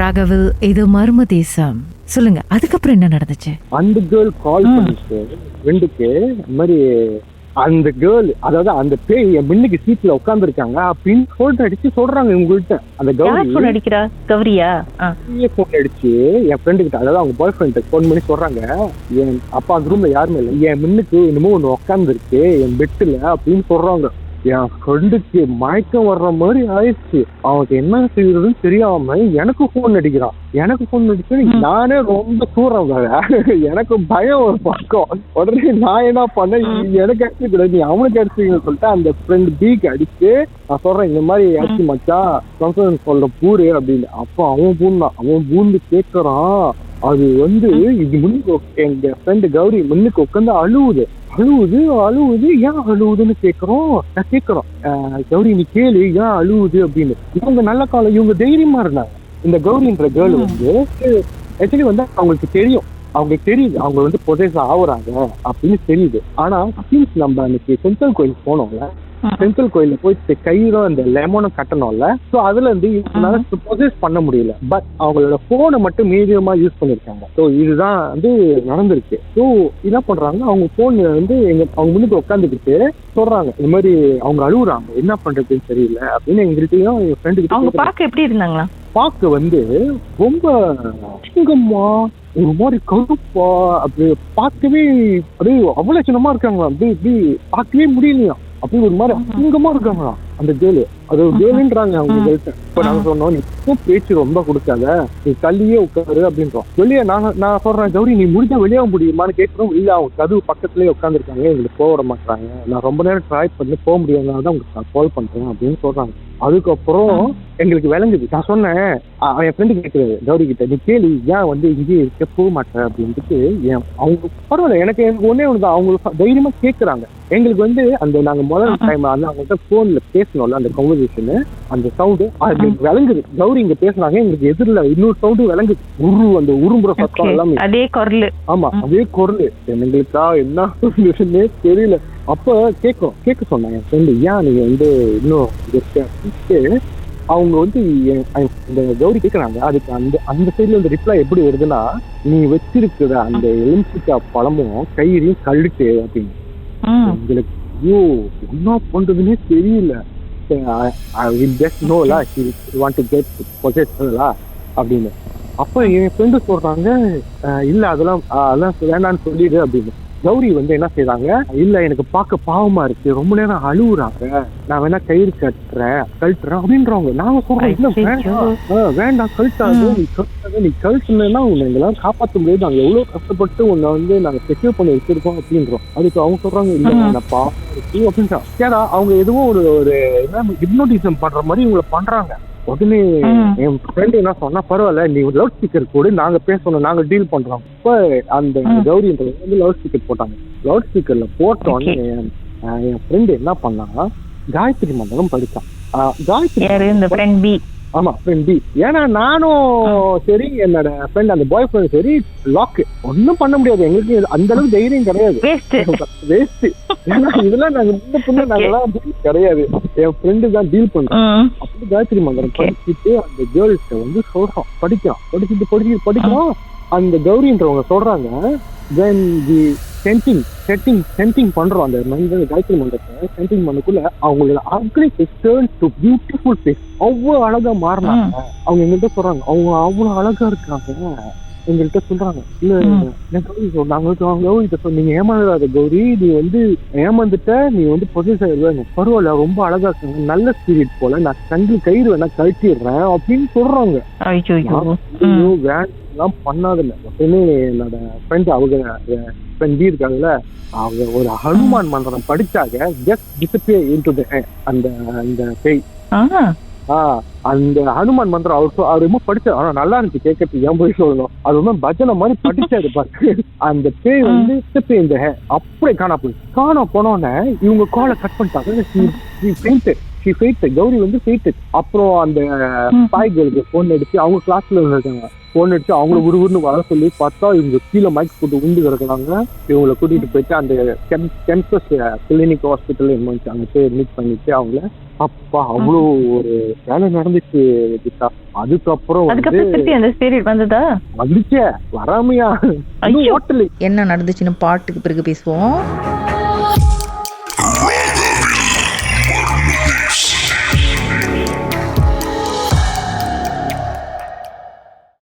ராகவில் இது மர்ம தேசம். சொல்லுங்க, அதுக்கப்புறம் என்ன நடந்துச்சு? அந்த கேர்ள் கால் பண்ணிட்டு ஃப்ரெண்டுக்கு இந்த மாதிரி அந்த கேர்ள், அதாவது அந்த பேய் என் முன்னுக்கு சீட்ல உட்கார்ந்து இருக்காங்க அப்படின்னு சொல்லிட்டு அடிச்சு சொல்றாங்க உங்கள்கிட்ட. அந்த கௌரி அடிக்கிறா கௌரியா போன் அடிச்சு என் ஃப்ரெண்டு கிட்ட, அதாவது அவங்க பாய் ஃப்ரெண்ட் போன் பண்ணி சொல்றாங்க, என் அப்பா அந்த ரூம்ல யாருமே இல்லை, என் முன்னுக்கு என்னமோ ஒண்ணு உட்கார்ந்து இருக்கு என் பெட்டுல அப்படின்னு சொல்றாங்க. என் ஃப்ரெண்டுக்கு மயக்கம் வர்ற மாதிரி ஆயிடுச்சு. அவனுக்கு என்ன செய்யறதுன்னு தெரியாம எனக்கு போன் அடிக்கிறான். எனக்கு போன் அடிச்சு நானே ரொம்ப தூரம் எனக்கு பயம் ஒரு பக்கம். உடனே நான் என்ன பண்ணேன், எனக்கு அடிச்சு கூடாது, நீ அவனுக்கு அடிச்சுன்னு சொல்லிட்டு அந்த ஃப்ரெண்ட் பிக்கு அடிச்சு நான் சொல்றேன் இந்த மாதிரி அடிச்சு மச்சான் சொல்ற பூரு அப்படின்னு. அப்போ அவன் பூந்தான். அவன் பூந்து கேட்கறான். அது இது முன்னுக்கு எங்க ஃப்ரெண்டு கௌரி முன்னுக்கு உட்காந்து அழுவுது. ஏன் அழுவுதுன்னு நான் கேட்கிறோம் கௌரி நீ கேளு ஏன் அழுவுது அப்படின்னு. இவங்க நல்ல காலம், இவங்க தைரியமா இருந்தாங்க. இந்த கௌரின்ற கேர்ள் ஆக்சுவலி அவங்களுக்கு தெரியும், அவங்களுக்கு தெரியுது அவங்க பொசைஸ் ஆகுறாங்க அப்படின்னு தெரியுது. ஆனா நம்ம அன்னைக்கு சென்ட்ரல் கோயில் போனோம்ல, சென்ட்ரல் கோயில போய் கையிலும் அந்த லெமனும் கட்டணும்ல, ஸோ அதுல இவங்களால ப்ரொசஸ் பண்ண முடியல. பட் அவங்களோட போனை மட்டும் மீடியமா யூஸ் பண்ணிருக்காங்க. ஸோ இதுதான் நடந்திருக்கு. ஸோ என்ன பண்றாங்க, அவங்க போன் அவங்க முன்னுக்கு உட்காந்துக்கிட்டு சொல்றாங்க இந்த மாதிரி அவங்க அழுகுறாங்க, என்ன பண்றதுன்னு தெரியல அப்படின்னு. எங்ககிட்டயும் என் ஃப்ரெண்டு கிட்ட பார்க்க எப்படி இருந்தாங்களா, பார்க்க ரொம்ப சிங்கம்மா ஒரு மாதிரி கருப்பா, அப்படி பார்க்கவே அப்படியே அவ்வளவு சின்னமா இருக்காங்களா, அப்படி பார்க்கவே முடியலையா, அப்படி ஒரு மாதிரி அசிங்கமா இருக்காங்களா அந்த கேர்ளு. அது கேர்ளுன்றாங்க அவங்க கேள்ட்ட. இப்ப நாங்க சொன்னோம், நீ பேச்சு ரொம்ப கொடுக்காத, நீ தள்ளியே உட்காரு அப்படின்றோம். வெளியே நான் சொல்றேன் கௌரி நீ முடிஞ்சா வெளியே முடியுமான்னு கேட்கிறோம். இல்ல அவங்க கதவு பக்கத்துலயே உட்காந்துருக்காங்க, எங்களுக்கு போக விட மாட்டாங்க, நான் ரொம்ப நேரம் ட்ரை பண்ணி போக முடியாதனால தான் உங்களுக்கு நான் கால் பண்றேன் அப்படின்னு சொல்றாங்க. அதுக்கப்புறம் எங்களுக்கு விளங்குது. நான் சொன்னேன் என் ஃப்ரெண்டு கேட்குறாரு கௌரி கிட்ட, நீ கேளு ஏன் இங்கேயே இருக்க போக மாட்டேன் அப்படின்ட்டு. அவங்க பரவாயில்ல, எனக்கு ஒன்னே ஒண்ணுதான், அவங்க தைரியமா கேட்கறாங்க. எங்களுக்கு அந்த நாங்க முதல் டைம் அவங்கள்ட்ட போன்ல பேசணும்ல அந்த கன்வர்சேஷன், அந்த சவுண்டு அது விளங்குது. கௌரி இங்க பேசுனாங்க, எங்களுக்கு எதிரில் இன்னொரு சவுண்டு விளங்குது, அந்த உரும்புற சத்தம் எல்லாமே அதே குரல். ஆமா அதே குரல். எங்களுக்கா என்ன சொல்லுதுன்னே தெரியல. அப்ப கேட்க சொன்னாங்க என் ஃப்ரெண்டு, ஏன் நீங்க இன்னும் இருக்க. அவங்க இந்த கௌரி கேட்கறாங்க. அதுக்கு அந்த சைட்ல ரிப்ளை எப்படி வருதுன்னா, நீ வச்சிருக்கிற அந்த எலுமிச்சக்காய் பழமும் கயிறையும் கழுட்டு அப்படின்னு. எங்களுக்கு ஐயோ என்ன பண்றதுன்னே தெரியல. அப்படின்னு. அப்ப என் ஃப்ரெண்டு சொல்றாங்க, இல்ல அதெல்லாம் வேண்டான்னு சொல்லிடு அப்படின்னு. கௌரி என்ன செய்யறாங்க, இல்ல எனக்கு பார்க்க பாவமா இருக்கு, ரொம்ப நேரம் அழுகுறாங்க, நான் வேணா கயிறு கழட்டுறேன் அப்படின்றவங்க. நாங்க சொல்றோம் இல்ல வேண்டாம் கழட்டாது, நீ கழட்டுனா உன்னை எங்களாம் காப்பாற்ற முடியாது, நாங்க எவ்வளவு கஷ்டப்பட்டு உன்னை நாங்க செக்யூர் பண்ணி வச்சிருக்கோம் அப்படின்றோம். அதுக்கு அவங்க சொல்றாங்க இல்ல நான் பாவம் இருக்கு அப்படின்றான். ஏன்னா அவங்க எதுவும் ஒரு ஹிப்னோட்டிசம் பண்ற மாதிரி இவங்களை பண்றாங்க. உடனே என் ஃப்ரெண்டு என்ன சொன்னா, பரவாயில்ல நீ லவுட் ஸ்பீக்கர் போடு, நாங்க பேசணும், நாங்க டீல் பண்றோம். இப்ப அந்த கௌரின்றது லவுட் ஸ்பீக்கர் போட்டாங்க. லவுட் ஸ்பீக்கர்ல போட்டோன்னு என் ஃப்ரெண்டு என்ன பண்ணா, காயத்ரி மந்திரம் படிச்சான். காயத்ரி ஆமா ஃப்ரெண்ட் பி. ஏன்னா நானும் சரி என்னோட ஃப்ரெண்ட் அந்த பாய் ஃப்ரெண்ட் சரி லாக்கு ஒன்னும் பண்ண முடியாது, எங்களுக்கு அந்த அளவுக்கு தைரியம் கிடையாது, வேஸ்ட். ஏன்னா இதெல்லாம் நாங்க முன்ன நாங்கெல்லாம் கிடையாது, என் ஃப்ரெண்டு தான் டீல் பண்றோம். அப்படி காயத்ரி மந்திரம் படிச்சுட்டு அந்த கேர்ள்ஸ்ட சொல்றோம், படிக்கிறோம். அந்த கௌரின்றவங்க சொல்றாங்க, then the சென்டிங் பண்றோம். அந்த காயத்ரி மந்திரத்தை சென்டிங் பண்ணக்குள்ள அவங்களோட ugly face turn to beautiful face. அவ்வளவு அழகா மாறினாங்க. அவங்க எங்கள்கிட்ட சொல்றாங்க, அவங்க அவ்வளவு அழகா இருக்காங்க. எங்கள்கிட்ட சொல்றாங்க, இல்ல கௌரி சொன்னாங்க, நீங்க ஏமாறாத கௌரி, நீ ஏமாந்துட்ட, நீ பொசைஸ் ஆயிடுவாங்க, பரவாயில்ல ரொம்ப அழகா இருக்காங்க, நல்ல ஸ்பிரிட் போல, நான் கயிறு வேணா கழட்டிடுறேன் அப்படின்னு சொல்றாங்க. வேண்டாம் பண்ணாதில்ல. எப்பயுமே என்னோட ஃப்ரெண்ட் அவங்க ஃப்ரெண்ட் இருக்காங்கல்ல, அவங்க ஒரு ஹனுமான் மந்திரம் படிச்சாங்க, ஜஸ்ட் டிசப்பியர் இன்டு தி அந்த பேய். அந்த ஹனுமான் மந்திரம் அவர் ரொம்ப படிச்சாரு. ஆனா நல்லா இருந்துச்சு கேட்கறதுக்கு, ஏன் போய் சொல்லணும், அது ரொம்ப பஜனை மாதிரி படிச்சாரு பாரு. அந்த பேய் இந்த அப்படியே காணா போனோடனே இவங்க காலை கட் பண்ணிட்டாங்க. கௌரி வந்து ஃபெயிட். அப்புறம் அந்த பாய்களுக்கு போன் அடிச்சு அவங்க கிளாஸ்ல இருக்காங்க, போன் அடிச்சு அவங்கள உருவுன்னு வர சொல்லி பார்த்தா இவங்க கீழே மைக் போட்டு உண்டு கிடக்குறாங்க. இவங்களை கூட்டிட்டு போயிட்டு அந்த கேம்பஸ் கிளினிக் ஹாஸ்பிட்டல் அங்க போய் மீட் பண்ணிட்டு அவங்கள அப்பா அவ்வளோ ஒரு வேலை நடந்துச்சு. அதுக்கப்புறம் வந்துச்சே வராமையா ஹோட்டலு என்ன நடந்துச்சுன்னு பாட்டுக்கு பிறகு பேசுவோம்.